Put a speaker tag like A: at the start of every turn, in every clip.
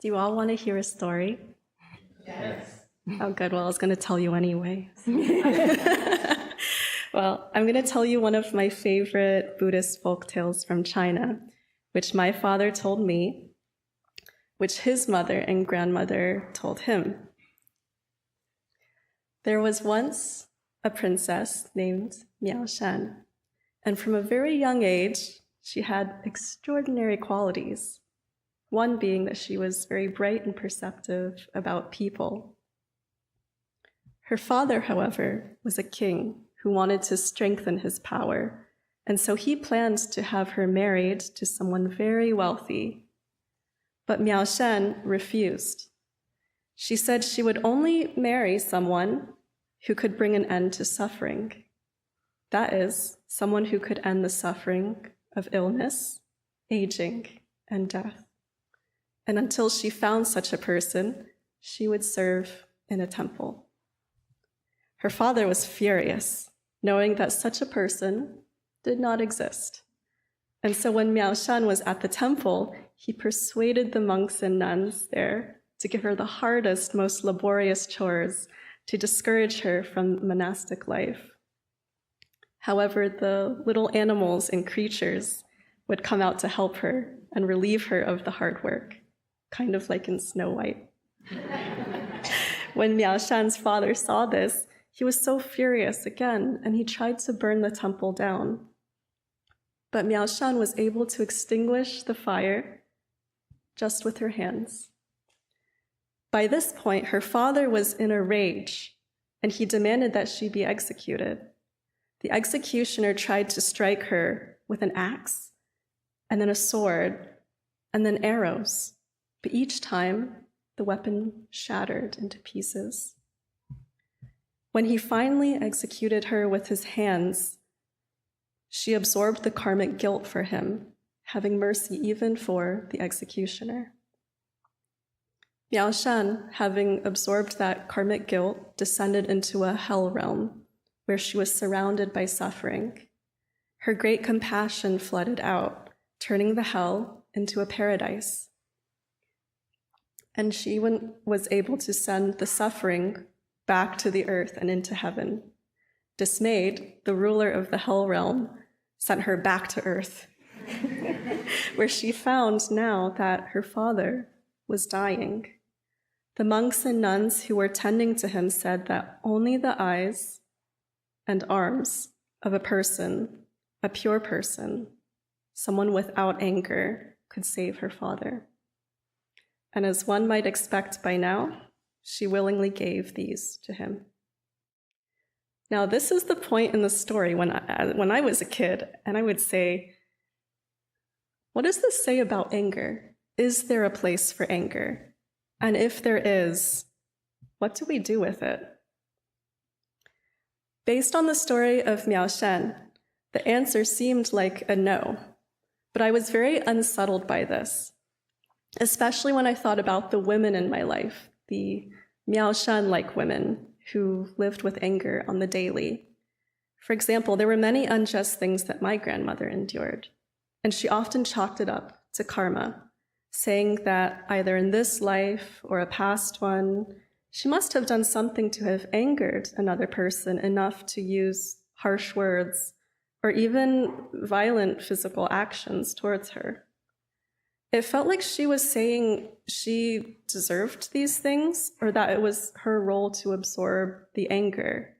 A: Do you all want to hear a story?
B: Yes.
A: Oh, good. Well, I was going to tell you anyway. Well, I'm going to tell you one of my favorite Buddhist folk tales from China, which my father told me, which his mother and grandmother told him. There was once a princess named Miao Shan, and from a very young age, she had extraordinary qualities. One being that she was very bright and perceptive about people. Her father, however, was a king who wanted to strengthen his power, and so he planned to have her married to someone very wealthy. But Miao Shan refused. She said she would only marry someone who could bring an end to suffering. That is, someone who could end the suffering of illness, aging, and death. And until she found such a person, she would serve in a temple. Her father was furious, knowing that such a person did not exist. And so when Miao Shan was at the temple, he persuaded the monks and nuns there to give her the hardest, most laborious chores to discourage her from monastic life. However, the little animals and creatures would come out to help her and relieve her of the hard work, kind of like in Snow White. When Miao Shan's father saw this, he was so furious again, and he tried to burn the temple down. But Miao Shan was able to extinguish the fire just with her hands. By this point, her father was in a rage, and he demanded that she be executed. The executioner tried to strike her with an axe, and then a sword, and then arrows. But each time, the weapon shattered into pieces. When he finally executed her with his hands, she absorbed the karmic guilt for him, having mercy even for the executioner. Miao Shan, having absorbed that karmic guilt, descended into a hell realm where she was surrounded by suffering. Her great compassion flooded out, turning the hell into a paradise. And she was able to send the suffering back to the earth and into heaven. Dismayed, the ruler of the hell realm sent her back to earth, where she found now that her father was dying. The monks and nuns who were tending to him said that only the eyes and arms of a person, a pure person, someone without anger, could save her father. And as one might expect by now, she willingly gave these to him. Now, this is the point in the story when I was a kid, and I would say, what does this say about anger? Is there a place for anger? And if there is, what do we do with it? Based on the story of Miao Shan, the answer seemed like a no, but I was very unsettled by this, especially when I thought about the women in my life, the Miao Shan-like women who lived with anger on the daily. For example, there were many unjust things that my grandmother endured, and she often chalked it up to karma, saying that either in this life or a past one, she must have done something to have angered another person enough to use harsh words or even violent physical actions towards her. It felt like she was saying she deserved these things, or that it was her role to absorb the anger.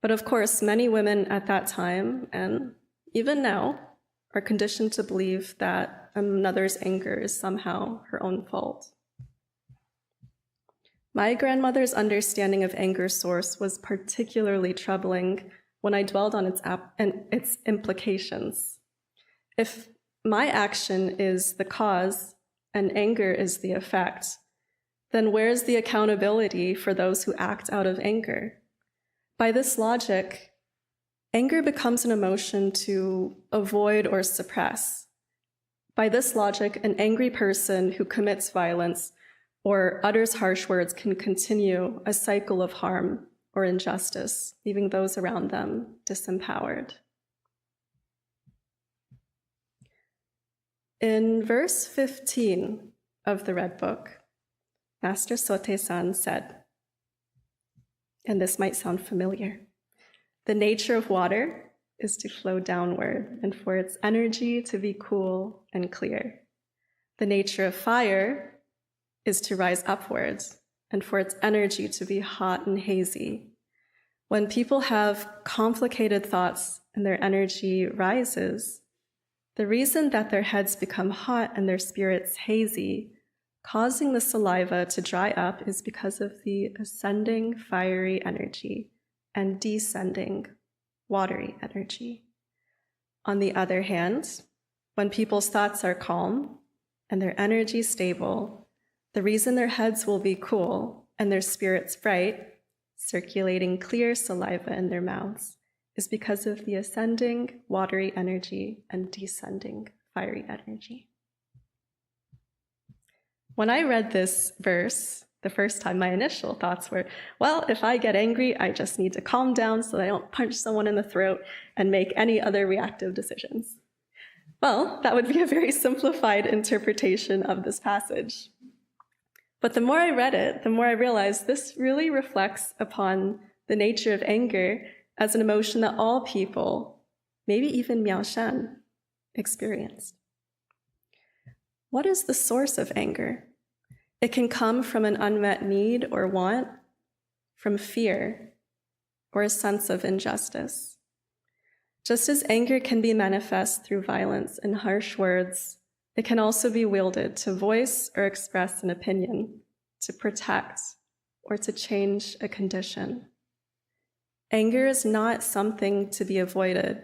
A: But of course, many women at that time, and even now, are conditioned to believe that another's anger is somehow her own fault. My grandmother's understanding of anger's source was particularly troubling when I dwelled on its implications. If my action is the cause and anger is the effect, then where's the accountability for those who act out of anger? By this logic, anger becomes an emotion to avoid or suppress. By this logic, an angry person who commits violence or utters harsh words can continue a cycle of harm or injustice, leaving those around them disempowered. In verse 15 of the Red Book, Master Sote-san said, and this might sound familiar, the nature of water is to flow downward and for its energy to be cool and clear. The nature of fire is to rise upwards and for its energy to be hot and hazy. When people have complicated thoughts and their energy rises, the reason that their heads become hot and their spirits hazy, causing the saliva to dry up, is because of the ascending fiery energy and descending watery energy. On the other hand, when people's thoughts are calm and their energy stable, the reason their heads will be cool and their spirits bright, circulating clear saliva in their mouths, is because of the ascending watery energy and descending fiery energy. When I read this verse the first time, my initial thoughts were, well, if I get angry, I just need to calm down so that I don't punch someone in the throat and make any other reactive decisions. Well, that would be a very simplified interpretation of this passage. But the more I read it, the more I realized this really reflects upon the nature of anger as an emotion that all people, maybe even Miao Shan, experienced. What is the source of anger? It can come from an unmet need or want, from fear, or a sense of injustice. Just as anger can be manifest through violence and harsh words, it can also be wielded to voice or express an opinion, to protect, or to change a condition. Anger is not something to be avoided,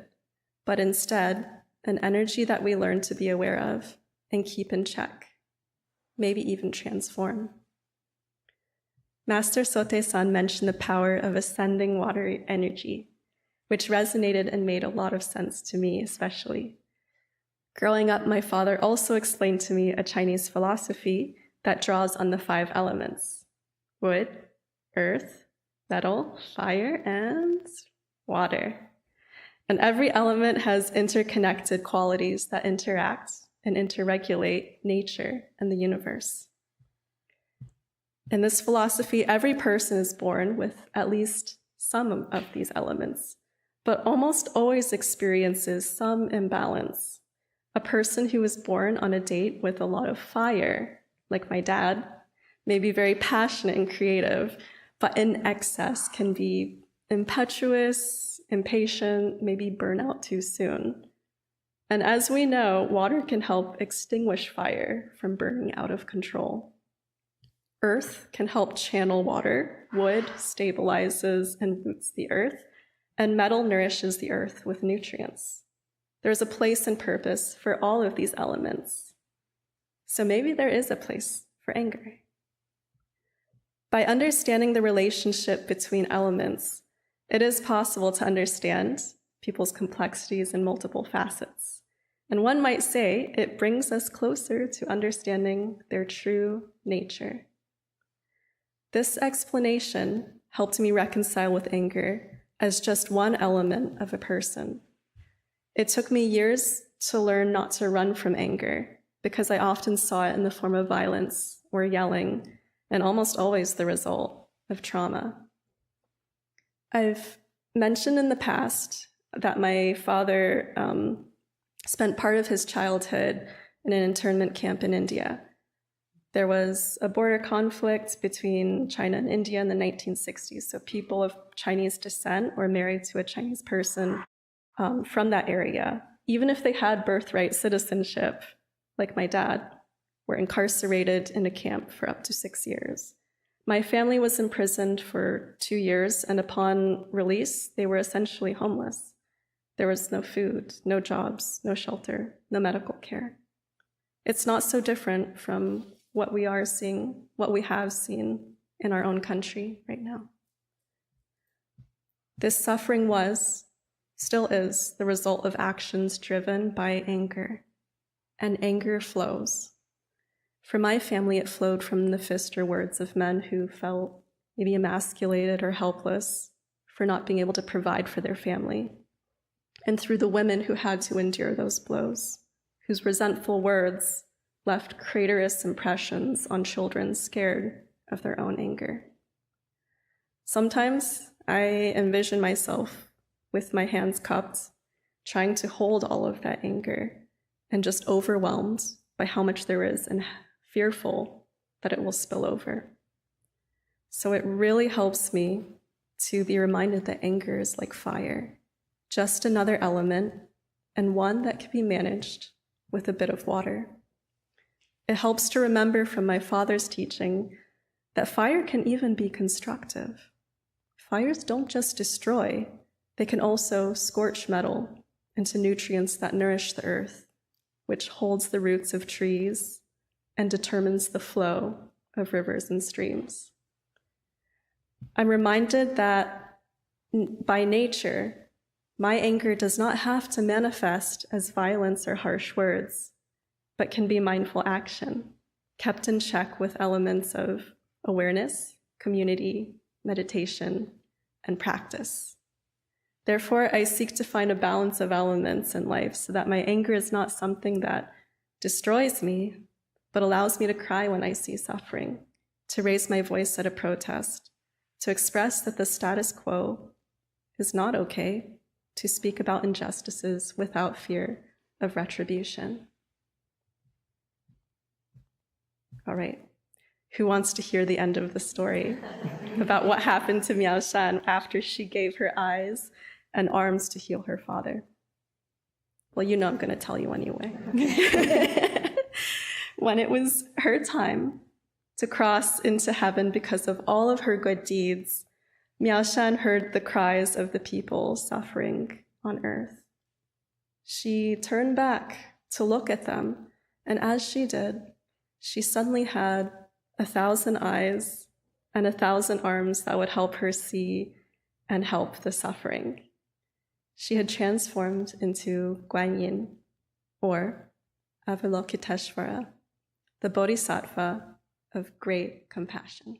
A: but instead an energy that we learn to be aware of and keep in check, maybe even transform. Master Sote-san mentioned the power of ascending watery energy, which resonated and made a lot of sense to me, especially. Growing up, my father also explained to me a Chinese philosophy that draws on the 5 elements: wood, earth, metal, fire, and water. And every element has interconnected qualities that interact and interregulate nature and the universe. In this philosophy, every person is born with at least some of these elements, but almost always experiences some imbalance. A person who was born on a date with a lot of fire, like my dad, may be very passionate and creative, but in excess can be impetuous, impatient, maybe burn out too soon. And as we know, water can help extinguish fire from burning out of control. Earth can help channel water, wood stabilizes and roots the earth, and metal nourishes the earth with nutrients. There's a place and purpose for all of these elements. So maybe there is a place for anger. By understanding the relationship between elements, it is possible to understand people's complexities and multiple facets. And one might say it brings us closer to understanding their true nature. This explanation helped me reconcile with anger as just one element of a person. It took me years to learn not to run from anger, because I often saw it in the form of violence or yelling, and almost always the result of trauma. I've mentioned in the past that my father spent part of his childhood in an internment camp in India. There was a border conflict between China and India in the 1960s, so people of Chinese descent were married to a Chinese person from that area. Even if they had birthright citizenship, like my dad, were incarcerated in a camp for up to 6 years. My family was imprisoned for 2 years, and upon release, they were essentially homeless. There was no food, no jobs, no shelter, no medical care. It's not so different from what we have seen in our own country right now. This suffering was, still is, the result of actions driven by anger, and anger flows. For my family, it flowed from the fist or words of men who felt maybe emasculated or helpless for not being able to provide for their family, and through the women who had to endure those blows, whose resentful words left craterous impressions on children scared of their own anger. Sometimes I envision myself with my hands cupped, trying to hold all of that anger, and just overwhelmed by how much there is and fearful that it will spill over. So it really helps me to be reminded that anger is like fire, just another element, and one that can be managed with a bit of water. It helps to remember from my father's teaching that fire can even be constructive. Fires don't just destroy, they can also scorch metal into nutrients that nourish the earth, which holds the roots of trees and determines the flow of rivers and streams. I'm reminded that by nature, my anger does not have to manifest as violence or harsh words, but can be mindful action, kept in check with elements of awareness, community, meditation, and practice. Therefore, I seek to find a balance of elements in life so that my anger is not something that destroys me, but allows me to cry when I see suffering, to raise my voice at a protest, to express that the status quo is not okay, to speak about injustices without fear of retribution. All right, who wants to hear the end of the story about what happened to Miao Shan after she gave her eyes and arms to heal her father? Well, you know I'm going to tell you anyway. Okay. When it was her time to cross into heaven because of all of her good deeds, Miao Shan heard the cries of the people suffering on earth. She turned back to look at them, and as she did, she suddenly had 1,000 eyes and 1,000 arms that would help her see and help the suffering. She had transformed into Guanyin, or Avalokiteshvara, the Bodhisattva of great compassion.